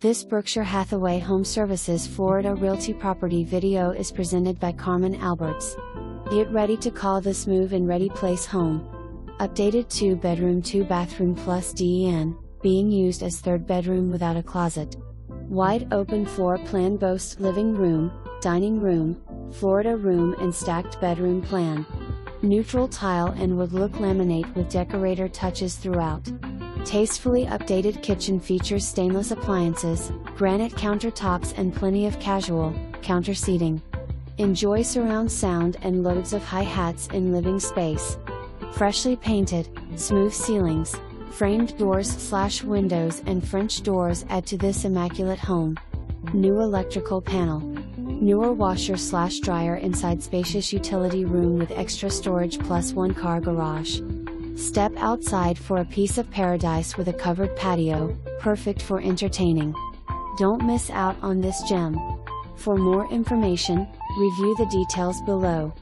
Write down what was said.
This Berkshire Hathaway HomeServices Florida Realty property video is presented by Carmen Alberts. Get ready to call this move-in ready place home. Updated 2-bedroom 2-bathroom plus DEN, being used as 3rd bedroom without a closet. Wide open floor plan boasts living room, dining room, Florida room and stacked bedroom plan. Neutral tile and wood look laminate with decorator touches throughout. Tastefully updated kitchen features stainless appliances, granite countertops and plenty of casual, counter seating. Enjoy surround sound and loads of hi-hats in living space. Freshly painted, smooth ceilings, framed doors/windows and French doors add to this immaculate home. New electrical panel. Newer washer/dryer inside spacious utility room with extra storage plus 1-car garage. Step outside for a piece of paradise with a covered patio, perfect for entertaining. Don't miss out on this gem. For more information, review the details below.